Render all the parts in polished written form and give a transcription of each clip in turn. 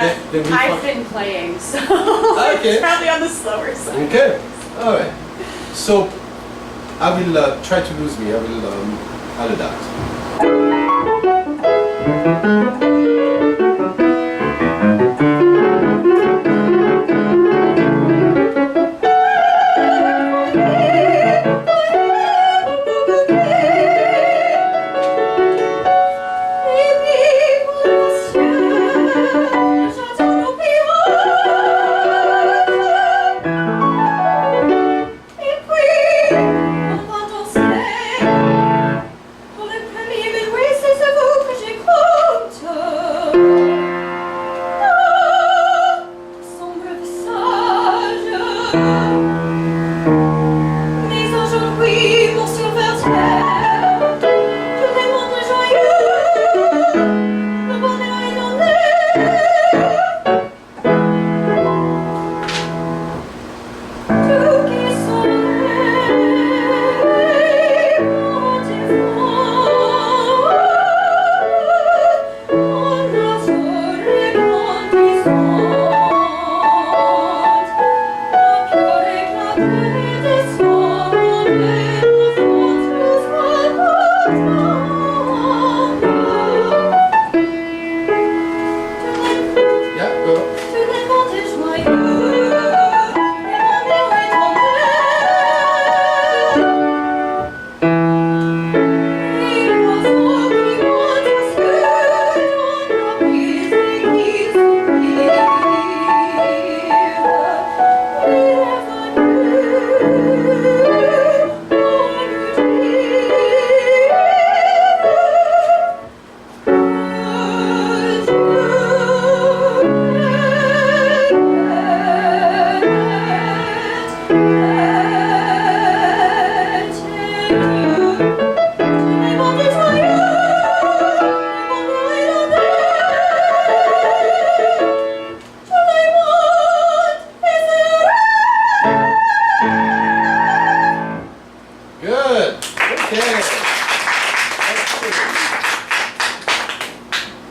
I've been playing, so Okay. it's probably on the slower side. Okay, all right. So I will try to lose me. I'll adapt.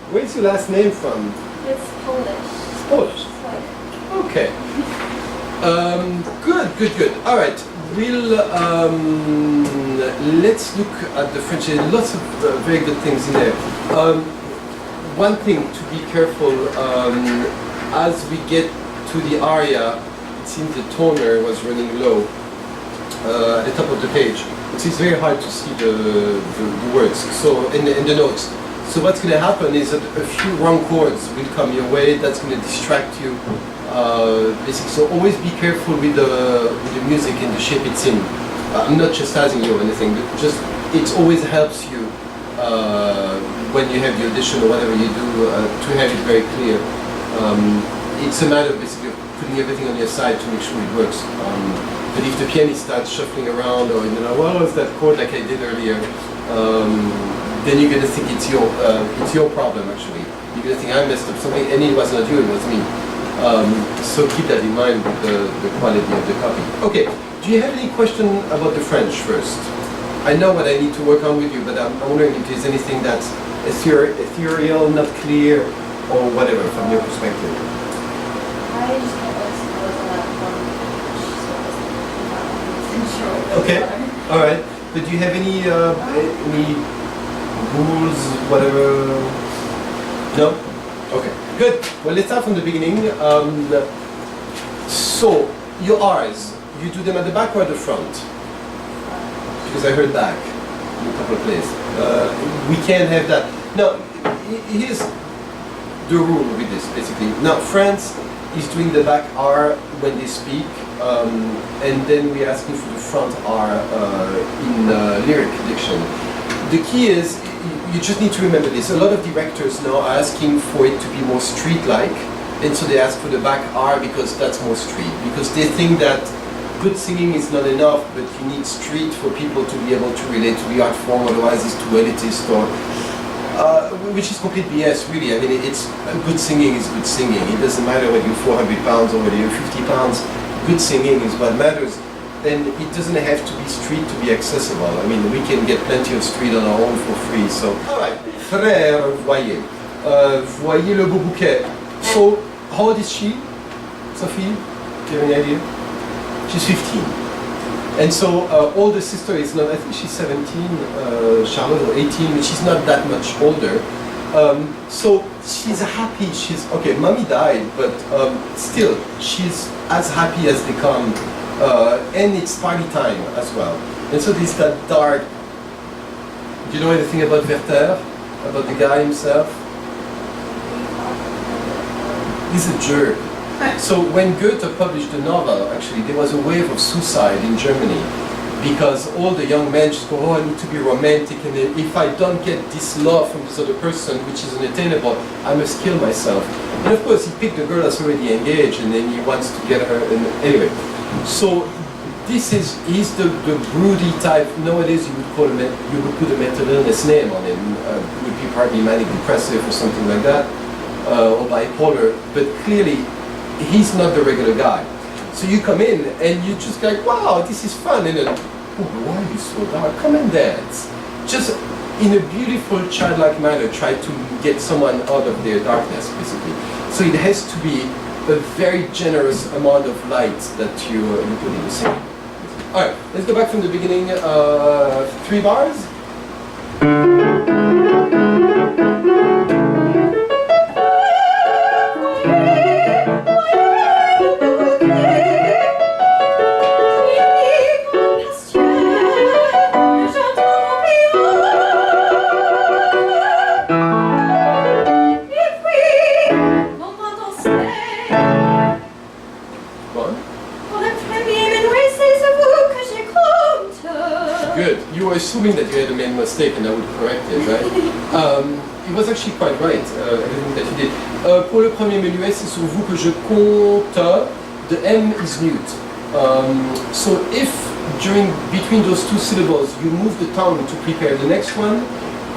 Where's your last name from? It's Polish. It's Polish. Sweiderk. Okay. Good. All right. We'll let's look at the French. There are lots of very good things in there. One thing to be careful as we get to the aria. It seems the toner was running low at the top of the page. It's very hard to see the words. So in the notes. So what's going to happen is that a few wrong chords will come your way. That's going to distract you. Basically, so always be careful with the music and the shape it's in. I'm not chastising you or anything, but just it always helps you when you have the audition or whatever you do to have it very clear. It's a matter of basically putting everything on your side to make sure it works. But if the pianist starts shuffling around or what was that chord like I did earlier, then you're gonna think it's your problem actually. You're gonna think I messed up something, and it was not you, it was me. So keep that in mind with the quality of the copy. Okay, do you have any question about the French first? I know what I need to work on with you, but I'm wondering if there's anything that's ethereal, not clear, or whatever from your perspective. I just don't listen to a lot of French, so Okay, all right. But do you have any rules, whatever? No? Okay, good. Well, let's start from the beginning. So, your R's, you do them at the back or at the front? Because I heard back in a couple of places. We can't have that. Now, here's the rule with this, basically. Now, France is doing the back R when they speak, and then we're asking for the front R in lyric diction. The key is, you just need to remember this. A lot of directors now are asking for it to be more street-like, and so they ask for the back R because that's more street. Because they think that good singing is not enough, but you need street for people to be able to relate to the art form, otherwise it's too elitist, or which is complete BS, really. I mean, it's good singing is good singing. It doesn't matter whether you're 400 pounds or whether you're 50 pounds. Good singing is what matters. And it doesn't have to be street to be accessible. I mean, we can get plenty of street on our own for free. So, all right. Frère, voyez. Voyez le beau bouquet. So, how old is she, Sophie? Do you have any idea? She's 15. And so, older sister is not, I think she's 17, Charlotte, or 18, but she's not that much older. So, she's happy, okay, mommy died, but still, she's as happy as they come, and it's party time as well. And so there's that dark, do you know anything about Werther? About the guy himself? He's a jerk. So when Goethe published the novel, actually, there was a wave of suicide in Germany because all the young men just go, oh, I need to be romantic, and if I don't get this love from this other person, which is unattainable, I must kill myself. And of course, he picked a girl that's already engaged, and then he wants to get her, and anyway. So he's the broody type. Nowadays, you would put a mental illness name on him. It would be probably manic depressive or something like that, or bipolar, but clearly, he's not the regular guy. So you come in and you just like, wow, this is fun. And then, oh, why are you so dark? Come and dance. Just in a beautiful, childlike manner, try to get someone out of their darkness, basically. So it has to be a very generous amount of light that you put in the scene. All right, let's go back from the beginning. 3 bars. Assuming that you had made a mistake and I would correct it, right? It was actually quite right, everything that you did. Pour le premier menuet, c'est sur vous que je compte. The M is mute. So if between those 2 syllables you move the tongue to prepare the next one,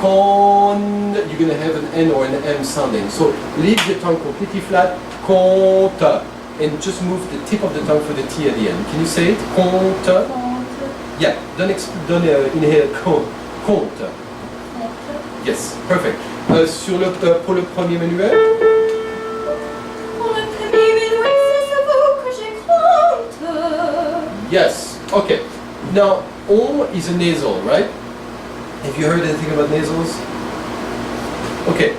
con, you're going to have an N or an M sounding. So leave the tongue completely flat, compte, and just move the tip of the tongue for the T at the end. Can you say it? Compte. Yeah, don't inhale compte. Yes, perfect. Pour le premier menuet. Pour le premier menuet, c'est sur vous que je compte. Yes, okay. Now, on is a nasal, right? Have you heard anything about nasals? Okay,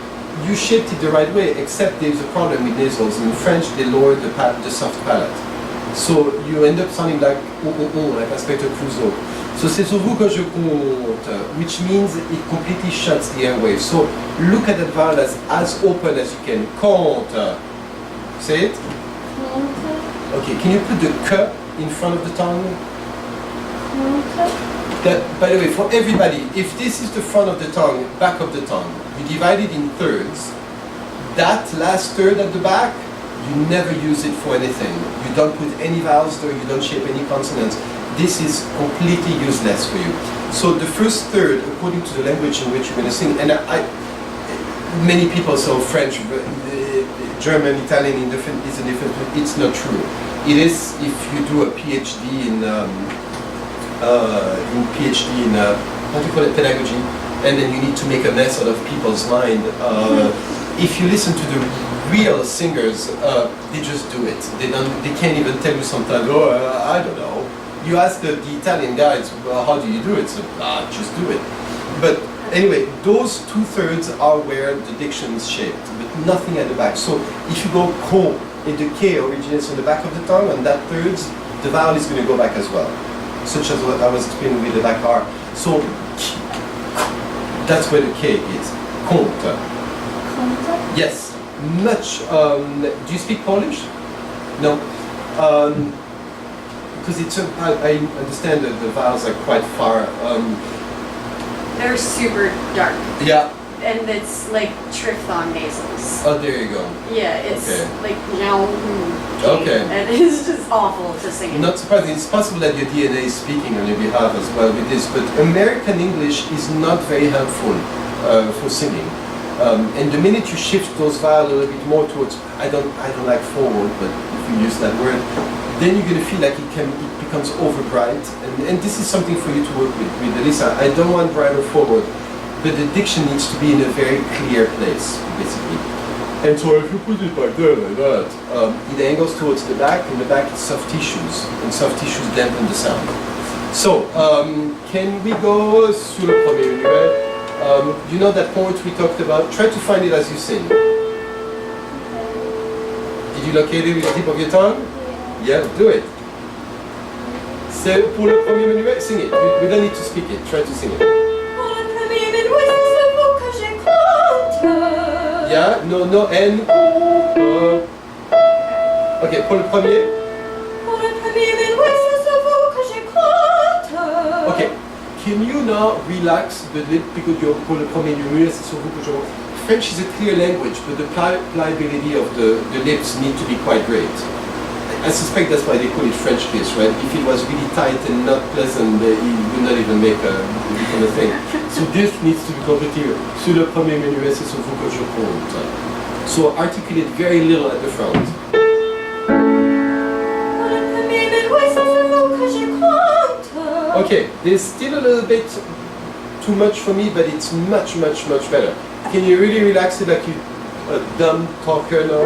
you shaped it the right way, except there's a problem with nasals. In French, they lower the soft palate. So you end up sounding like Inspector Clouseau. So c'est sur vous que je compte, which means it completely shuts the airwaves. So look at that vowel as open as you can. Compte. Say it. Compte. Okay, can you put the k in front of the tongue? Compte. That, by the way, for everybody, if this is the front of the tongue, back of the tongue, you divide it in thirds. That last third at the back, you never use it for anything. You don't put any vowels there, you don't shape any consonants. This is completely useless for you. So the first third, according to the language in which you're going to sing, and many people say French, German, Italian is a different, it's not true. It is if you do a PhD in how do you call it, pedagogy, and then you need to make a mess out of people's mind. If you listen to the real singers, they just do it. They can't even tell you sometimes, oh, I don't know. You ask the Italian guys, well, how do you do it? So, just do it. But anyway, those 2/3 are where the diction is shaped, but nothing at the back. So if you go con, and the K originates on the back of the tongue, and that thirds, the vowel is going to go back as well, such as what I was explaining with the back R. So that's where the K is. Compte. Compte? Yes. Much. Do you speak Polish? No. Because I understand that the vowels are quite far. They're super dark. Yeah. And it's like triphthong nasals. Oh, there you go. Yeah, it's okay. like now. Okay. And it's just awful to sing. Not surprising. It's possible that your DNA is speaking on your behalf as well with this, but American English is not very helpful for singing. And the minute you shift those vowels a little bit more towards, I don't like forward, but if you use that word, then you're going to feel like it becomes over bright. And this is something for you to work with Elisa. I don't want bright or forward, but the diction needs to be in a very clear place, basically. And so if you put it like that, it angles towards the back, and the back is soft tissues, and soft tissues dampen the sound. So, can we go sur le premier minuet? You know that point we talked about? Try to find it as you sing. Did you locate it with the tip of your tongue? Yeah, do it. C'est pour le premier minuet, sing it. We don't need to speak it, try to sing it. Pour le premier minuet, c'est vous que je compte. Yeah, no, N. Ok, pour le premier. Pour le premier minuet, c'est vous que je compte. Okay, can you now relax the lip because you're pour le premier minuet, c'est sur vous que je... French is a clear language, but the pliability of the lips need to be quite great. I suspect that's why they call it French kiss, right? If it was really tight and not pleasant, it would not even become a thing. So this needs to be completely... Sur le premier minuet, c'est sur vous que je compte. So articulate very little at the front. Pour le premier minuet, c'est vous que je compte. Okay, there's still a little bit too much for me, but it's much, much, much better. Can you really relax it like you a dumb talker now?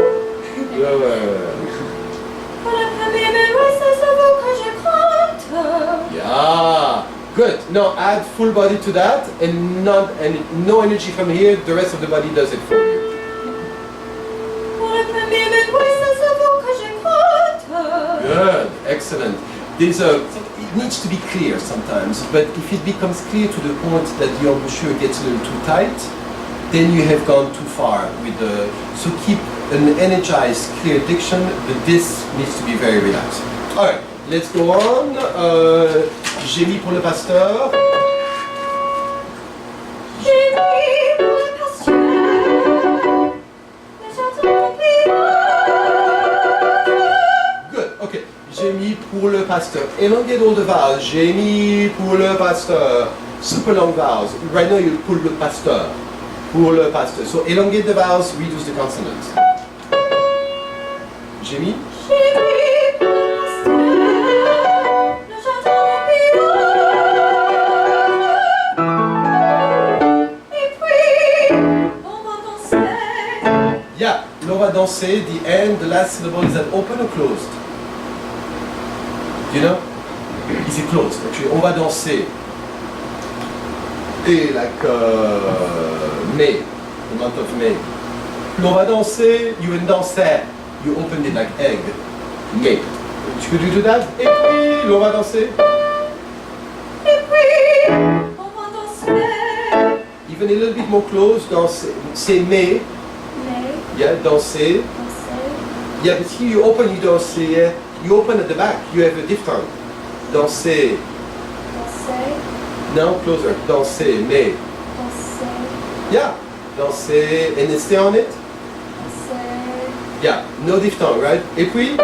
Pour le premier minuet, c'est vous que je compte. Yeah, good. Now add full body to that, and no energy from here. The rest of the body does it for you. Pour le premier minuet, c'est vous que je compte. Good, excellent. It needs to be clear sometimes, but if it becomes clear to the point that the embouchure gets a little too tight, then you have gone too far with the... So keep an energized, clear diction, but this needs to be very relaxed. Alright, let's go on. J'ai mis pour le pasteur. J'ai mis pour le pasteur le chanson vivant. Good, okay. J'ai mis pour le pasteur. Elongate all the vowels. J'ai mis pour le pasteur. Super long vowels. Right now you pull le pasteur. Pour le pasteur. So elongate the vowels, reduce the consonants. J'ai mis. J'ai mis pour le pasteur le chanson vivant. Et puis, on va danser. Yeah, l'on va danser. The end, the last syllable, is that open or closed? You know? Is it closed? Actually, on va danser. Et like May, the month of May. L'on va danser, you and danser. You open it like egg. May. Could you do that? Et puis, l'on va danser. Et puis, on va danser. Even a little bit more close, danser. C'est May. Mais, Yeah, danser. danser. Yeah, but here you open, you danser. Yeah? You open at the back, you have a diphthong. Danser. Danser. Now closer. Danser, mais. Danser. Yeah. Danser. And then stay on it. Danser. Yeah. No diphthong, right? Et puis.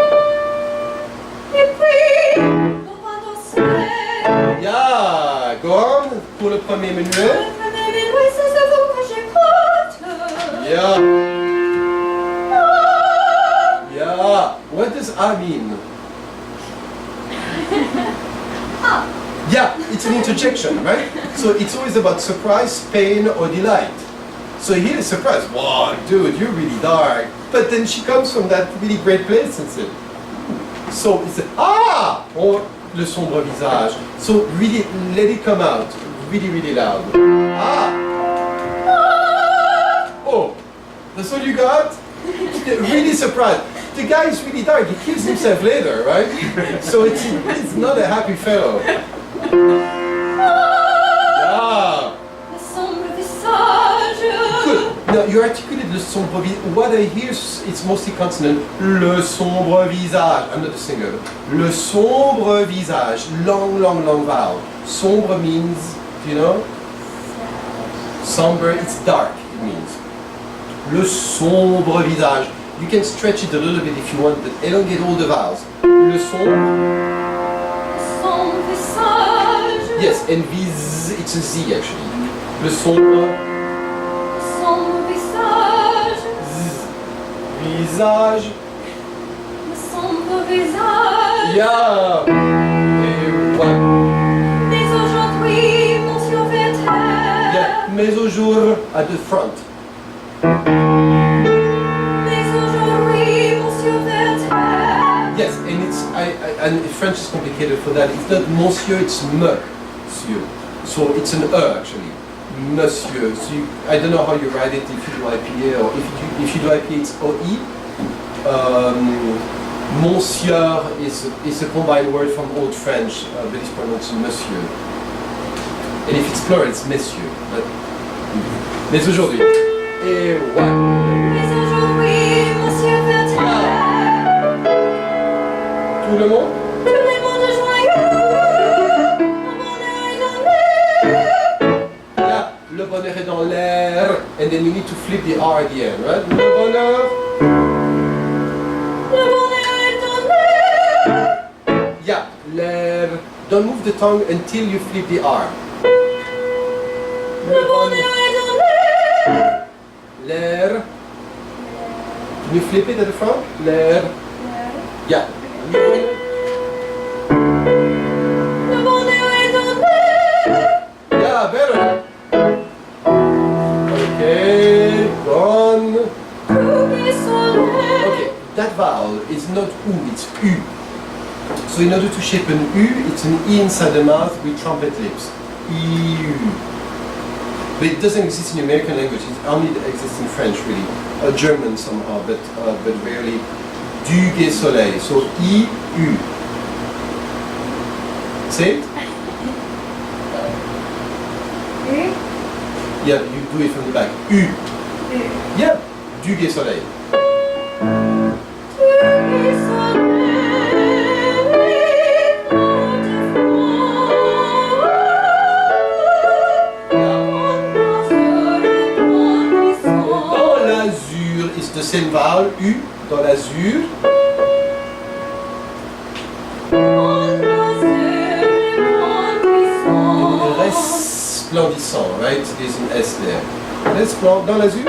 Et puis, on va danser. Yeah. Go on. Pour le premier minuet. Le premier minuet, c'est vous que je compte. Yeah. Yeah. What does I mean? Yeah, it's an interjection, right? So it's always about surprise, pain, or delight. So here is surprise. Wow, dude, you're really dark. But then she comes from that really great place and said, so it's ah, or le sombre visage. So really let it come out, really, really loud. Ah, oh, that's all you got? Really surprised. The guy is really dark. He kills himself later, right? So it's not a happy fellow. Yeah. Le sombre visage. Good. Now you articulate le sombre visage. What I hear it's mostly consonant. Le sombre visage. I'm not a singer. Le sombre visage. Long, long, long vowel. Sombre means, you know? Sombre, it's dark, it means. Le sombre visage. You can stretch it a little bit if you want, but elongate all the vowels. Le sombre. Sombre visage. Yes, and vis, it's a Z actually. Le sombre. Sombre visage. Visage. Le sombre visage. Yeah. Et what? Mais aujourd'hui, monsieur Werther. Yeah. Mais au jour at the front. and French is complicated for that. It's not monsieur, it's monsieur. So it's an E actually. Monsieur. So I don't know how you write it if you do IPA or if you do IPA it's OE. Monsieur is a combined word from Old French, but it's pronounced monsieur. And if it's plural, it's messieurs. Mais aujourd'hui, et ouais. Mais aujourd'hui, monsieur Werther, Tout le monde? tout le monde est joyeux, le bonheur est dans l'air. Yeah, le bonheur est dans l'air, and then you need to flip the R at the end, right? Le bonheur. Le bonheur est dans l'air. Yeah, l'air. Don't move the tongue until you flip the R. Le bonheur est dans l'air. L'air. Can you flip it at the front? L'air. Yeah. Le bonheur est dans l'air. Yeah, better. Okay, gone. Tout est soleil. Okay, that vowel is not U, it's U. So in order to shape an U, it's an E inside the mouth with trumpet lips. EU. But it doesn't exist in American language, it only exists in French really. German somehow, but rarely. Du, gai, soleil. So E, U. Say it? U. Yeah, you do it from the back. U. U. Yeah, du, gai, soleil. Tout est soleil. Dans l'azur, it's the same vowel, U, dans l'azur. Resplendissant, right? There's an S there. Resplendissant, dans l'azur.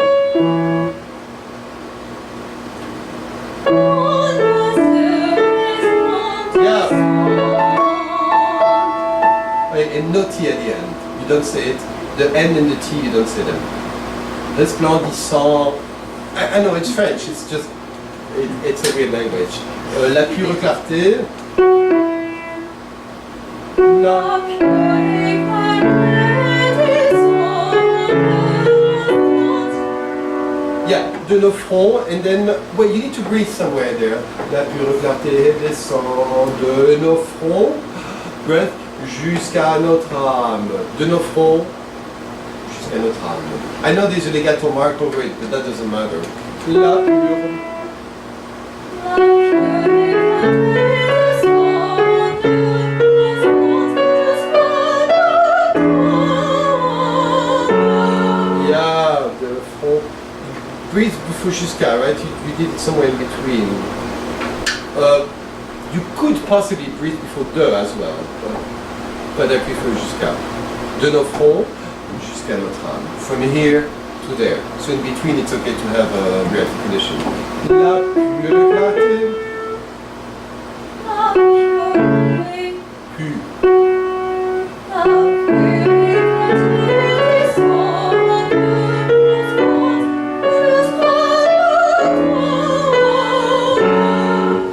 And no T at the end. You don't say it. The N and the T, you don't say them. Resplendissant. I know it's French. It's just it's a weird language. La pure clarté. La. Yeah, de nos fronts, and then well, you need to breathe somewhere there. La pure clarté descend de nos fronts. Breath. Jusqu'à notre âme. De nos fronts, jusqu'à notre âme. I know there's a legato mark over it, but that doesn't matter. La pure. Yeah, de front. Breathe before jusqu'à, right? You did it somewhere in between. You could possibly breathe before de as well. But I prefer jusqu'à. De nos fronts, jusqu'à notre âme. From here to there. So in between it's okay to have a rearticulation. La pure clarté. Pu.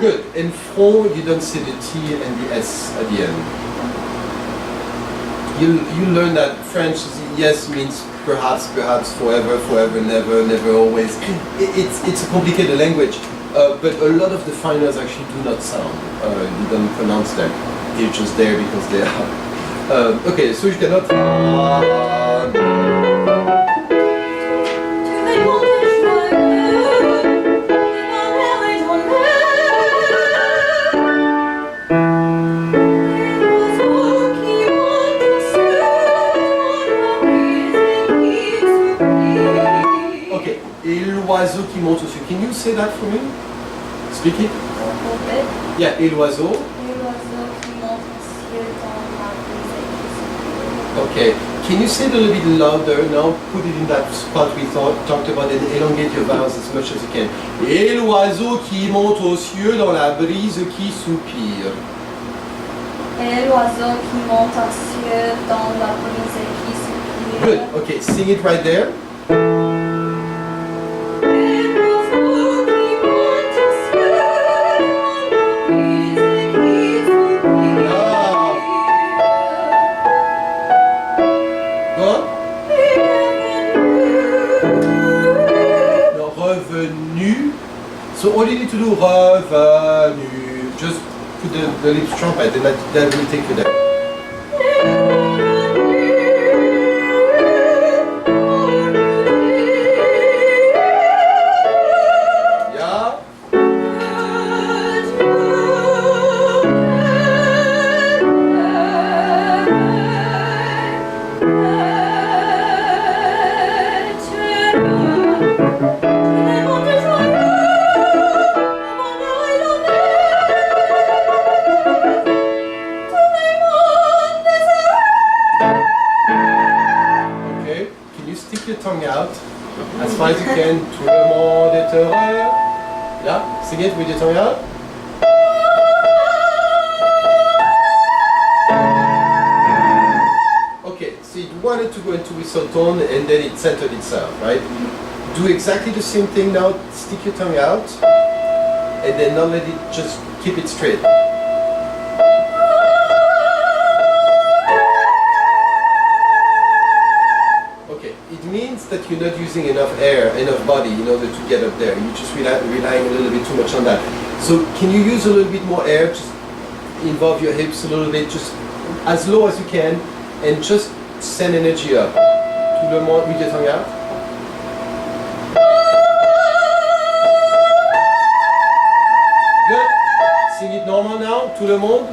Good. In front you don't say the T and the S at the end. You learn that French yes means perhaps, forever, never, always. It's a complicated language, but a lot of the finals actually do not sound. You don't pronounce them. They're just there because they are. Okay, so you cannot. L'oiseau qui monte au ciel. Can you say that for me? Speak it. Yeah, et l'oiseau. Okay. Can you say it a little bit louder now? Put it in that spot we talked about and elongate your vowels as much as you can. Et l'oiseau qui monte aux cieux dans la brise qui soupire. Et l'oiseau qui monte aux cieux dans la brise qui soupire. Good. Okay, sing it right there. do revenu. Just put the lips trumpet and that will take you there. Tongue out as far as you can. Tout le monde est heureux. Yeah, sing it with your tongue out. Okay, so you wanted to go into whistle tone and then it centered itself, right? Do exactly the same thing now. Stick your tongue out and then not let it, just keep it straight. That you're not using enough air, enough body in order to get up there. You're just relying a little bit too much on that. So can you use a little bit more air? Just involve your hips a little bit, just as low as you can, and just send energy up. Tout le monde with your tongue out. Good. Sing it normal now. Tout le monde.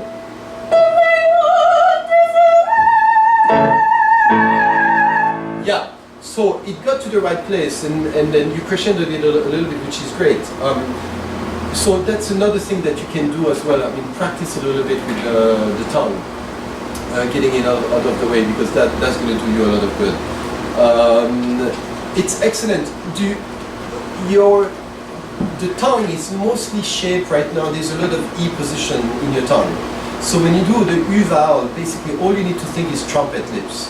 Yeah. So it got to the right place, and then you crescendoed it a little bit, which is great. So that's another thing that you can do as well. I mean, practice a little bit with the tongue, getting it out of the way, because that's going to do you a lot of good. It's excellent. The tongue is mostly shaped right now. There's a lot of E position in your tongue. So when you do the U vowel, basically all you need to think is trumpet lips.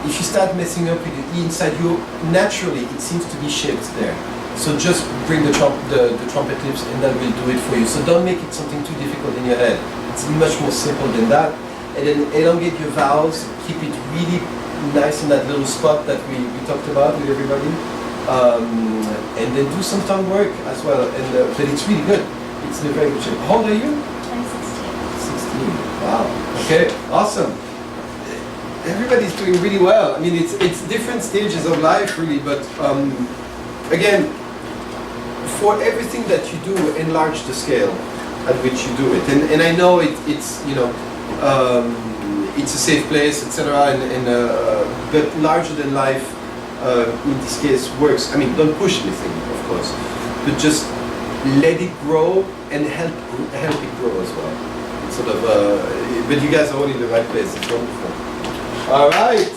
If you start messing up with the E inside you, naturally it seems to be shaped there. So just bring the trumpet lips and that will do it for you. So don't make it something too difficult in your head. It's much more simple than that. And then elongate your vowels, keep it really nice in that little spot that we talked about with everybody. And then do some tongue work as well. But it's really good. It's in a very good shape. How old are you? I'm 16. 16. Wow. Okay, awesome. Everybody's doing really well. I mean, it's different stages of life, really. But again, for everything that you do, enlarge the scale at which you do it. And I know it's you know it's a safe place, etc. But larger than life in this case works. I mean, don't push anything, of course, but just let it grow and help it grow as well. It's sort of. But you guys are all in the right place. It's wonderful. All right.